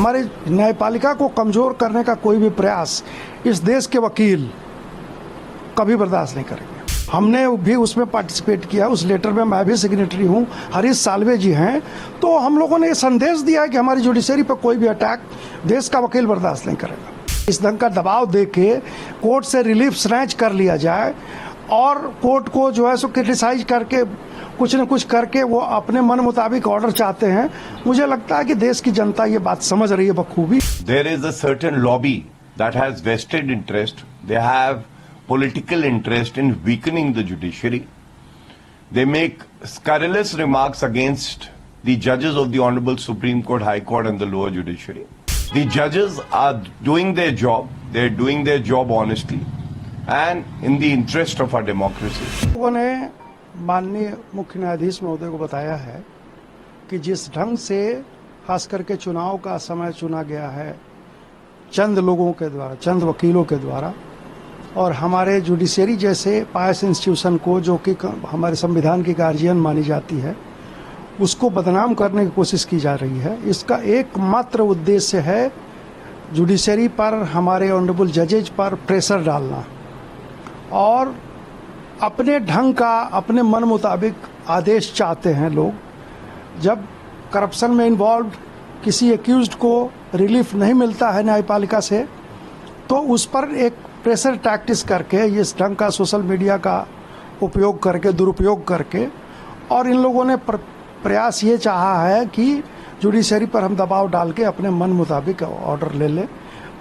हमारी न्यायपालिका को कमजोर करने का कोई भी प्रयास इस देश के वकील कभी बर्दाश्त नहीं करेंगे। हमने भी उसमें पार्टिसिपेट किया, उस लेटर में मैं भी सिग्नेटरी हूं, हरीश साल्वे जी हैं। तो हम लोगों ने ये संदेश दिया है कि हमारी जुडिशरी पर कोई भी अटैक देश का वकील बर्दाश्त नहीं करेगा। इस ढंग का दबाव देके कोर्ट से रिलीफ स्नैच कर लिया जाए और कोर्ट को जो है सो क्रिटिसाइज करके कुछ न कुछ करके वो अपने मन मुताबिक ऑर्डर चाहते हैं। मुझे लगता है कि देश की जनता ये बात समझ रही है बखूबी। There is a certain lobby that has vested interest. They have political interest in weakening the judiciary. They make scurrilous remarks against the judges of the Honorable Supreme Court, High Court and the lower judiciary. The judges are doing their job. They're doing their job honestly and in the interest of our democracy. लोगों ने माननीय मुख्य न्यायाधीश महोदय को बताया है कि जिस ढंग से खास करके चुनाव का समय चुना गया है चंद लोगों के द्वारा, चंद वकीलों के द्वारा, और हमारे जुडिशरी जैसे पायस इंस्टीट्यूशन को जो कि हमारे संविधान की गार्जियन मानी जाती है उसको बदनाम करने की कोशिश की जा रही है। इसका एकमात्र उद्देश्य है जुडिशरी पर, हमारे ऑनरेबल जजेज पर प्रेशर डालना और अपने ढंग का, अपने मन मुताबिक आदेश चाहते हैं लोग। जब करप्शन में इन्वॉल्व किसी एक्यूज्ड को रिलीफ नहीं मिलता है न्यायपालिका से तो उस पर एक प्रेशर टैक्टिस करके, इस ढंग का सोशल मीडिया का उपयोग करके, दुरुपयोग करके, और इन लोगों ने प्रयास ये चाहा है कि जुडिशरी पर हम दबाव डाल के अपने मन मुताबिक ऑर्डर ले लें।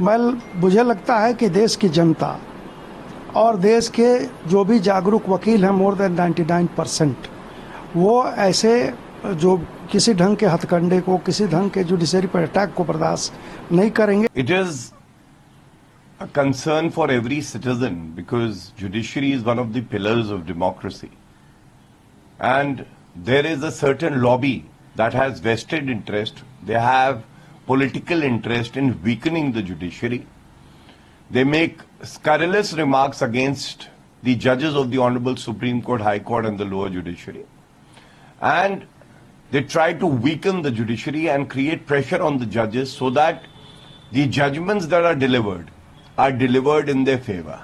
मुझे लगता है कि देश की जनता और देश के जो भी जागरूक वकील हैं, मोर देन 99%, वो ऐसे जो किसी ढंग के हथकंडे को, किसी ढंग के जुडिशरी पर अटैक को बर्दाश्त नहीं करेंगे। It is a concern for every citizen because judiciary is one of the pillars of democracy. And there is a certain lobby that has vested interest. They have political interest in weakening the judiciary. They make scurrilous remarks against the judges of the Honorable Supreme Court, High Court and the lower judiciary. And they try to weaken the judiciary and create pressure on the judges so that the judgments that are delivered in their favor.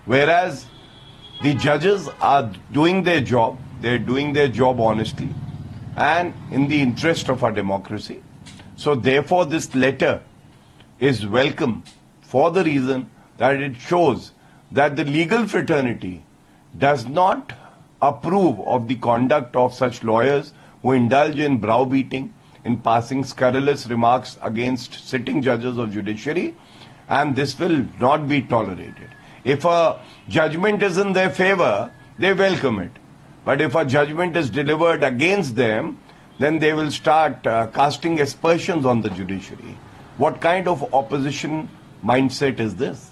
Whereas the judges are doing their job, they're doing their job honestly and in the interest of our democracy. So therefore this letter is welcome for the reason that it shows that the legal fraternity does not approve of the conduct of such lawyers who indulge in browbeating, in passing scurrilous remarks against sitting judges of judiciary, and this will not be tolerated. If a judgment is in their favor, they welcome it. But if a judgment is delivered against them, then they will start casting aspersions on the judiciary. What kind of opposition mindset is this?